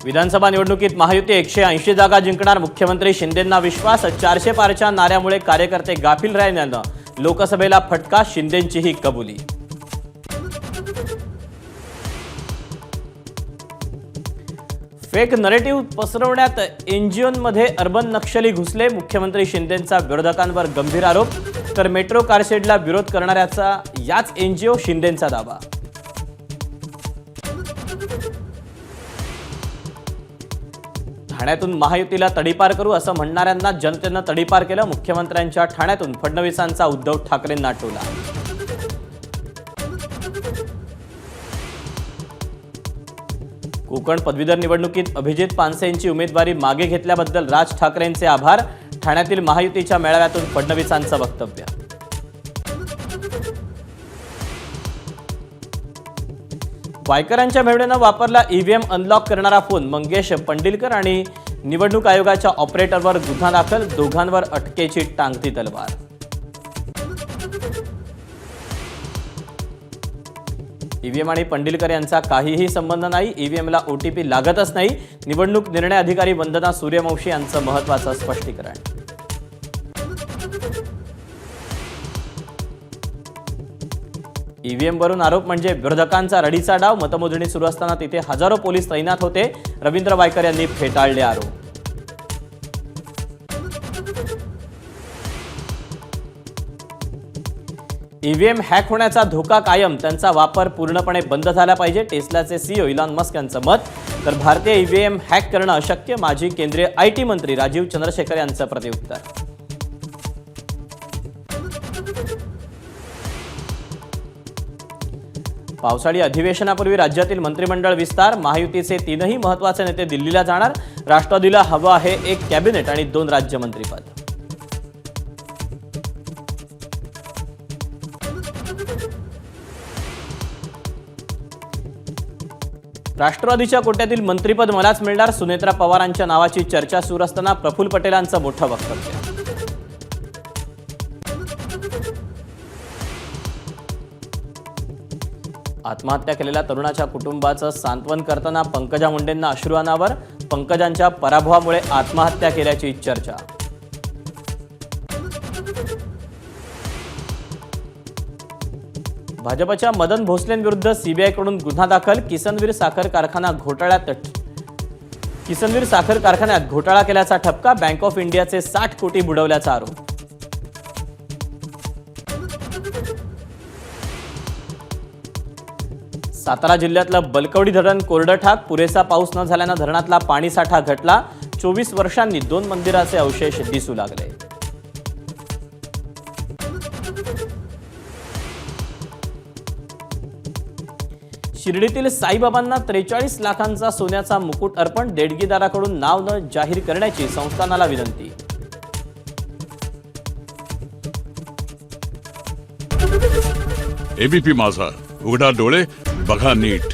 विधानसभा निवडणुकीत महायुती 180 जागा जिंकणार, मुख्यमंत्री शिंदेंना विश्वास. 400 पारच्या नाऱ्यामुळे कार्यकर्ते गाफील राहिल्यानं लोकसभेला फटका, शिंदेंचीही कबुली. फेक नरेटिव्ह पसरवण्यात एनजीओमध्ये अर्बन नक्षली घुसले, मुख्यमंत्री शिंदेंचा विरोधकांवर गंभीर आरोप. तर मेट्रो कारशेडला विरोध करणाऱ्याचा याच एनजीओ शिंदेंचा दावा. ठाण्यातून महायुतीला तडीपार करू असं म्हणणाऱ्यांना जनतेनं तडीपार केलं, मुख्यमंत्र्यांच्या ठाण्यातून फडणवीसांचा उद्धव ठाकरेंना टोला. कोकण पदवीधर निवडणुकीत अभिजित पानसे यांची उमेदवारी मागे घेतल्याबद्दल राज ठाकरेंचे आभार, ठाण्यातील महायुतीच्या मेळाव्यातून फडणवीसांचं वक्तव्य. वायकरांच्या मेहणीनं वापरला ईव्हीएम अनलॉक करणारा फोन, मंगेश पंडिलकर आणि निवडणूक आयोगाच्या ऑपरेटरवर गुन्हा दाखल, दोघांवर अटकेची टांगती तलवार. ईव्हीएम आणि पंडिलकर यांचा काहीही संबंध नाही, ईव्हीएमला ओटीपी लागतच नाही, निवडणूक निर्णय अधिकारी वंदना सूर्यवंशी यांचं महत्त्वाचं स्पष्टीकरण. ईव्हीएमवरून आरोप म्हणजे विरोधकांचा रडीचा डाव, मतमोजणी सुरू असताना तिथे हजारो पोलीस तैनात होते, रवींद्र वायकर यांनी फेटाळले आरोप. ईव्हीएम हॅक होण्याचा धोका कायम, त्यांचा वापर पूर्णपणे बंद झाला पाहिजे, टेस्लाचे सीईओ इलॉन मस्क यांचं मत. तर भारतीय ईव्हीएम हॅक करणं अशक्य, माजी केंद्रीय आयटी मंत्री राजीव चंद्रशेखर यांचं प्रत्युत्तर. पावसाळी अधिवेशनापूर्वी राज्यातील मंत्रिमंडळ विस्तार, महायुतीचे 3ही महत्त्वाचे नेते दिल्लीला जाणार, राष्ट्रवादीला हवं आहे 1 कॅबिनेट आणि 2 राज्यमंत्रीपद. राष्ट्रवादीच्या कोट्यातील मंत्रिपद मलाच मिळणार, सुनेत्रा पवारांच्या नावाची चर्चा सुरू असताना प्रफुल्ल पटेलांचं मोठं वक्तव्य. आत्महत्या केलेल्या तरुणाच्या कुटुंबाचं सांत्वन करताना पंकजा मुंडेंना अश्रू अनावर, पंकजांच्या पराभवामुळे आत्महत्या केल्याची चर्चा. भाजपच्या मदन भोसलेंविरुद्ध सीबीआयकडून गुन्हा दाखल, किसनवीर साखर कारखान्यात घोटाळा केल्याचा ठपका, बँक ऑफ इंडियाचे 60 कोटी बुडवल्याचा आरोप. सातारा जिल्ह्यातलं बलकवडी धरण कोरडं ठाक, पुरेसा पाऊस न झाल्यानं धरणातला पाणीसाठा घटला, 24 वर्षांनी 2 मंदिराचे अवशेष दिसू लागले. शिर्डीतील साईबाबांना 43 लाखांचा सोन्याचा मुकुट अर्पण, देणगीदाराकडून नाव न जाहीर करण्याची संस्थानाला विनंती. एबीपी माझा, उघडा डोळे बघा नीट.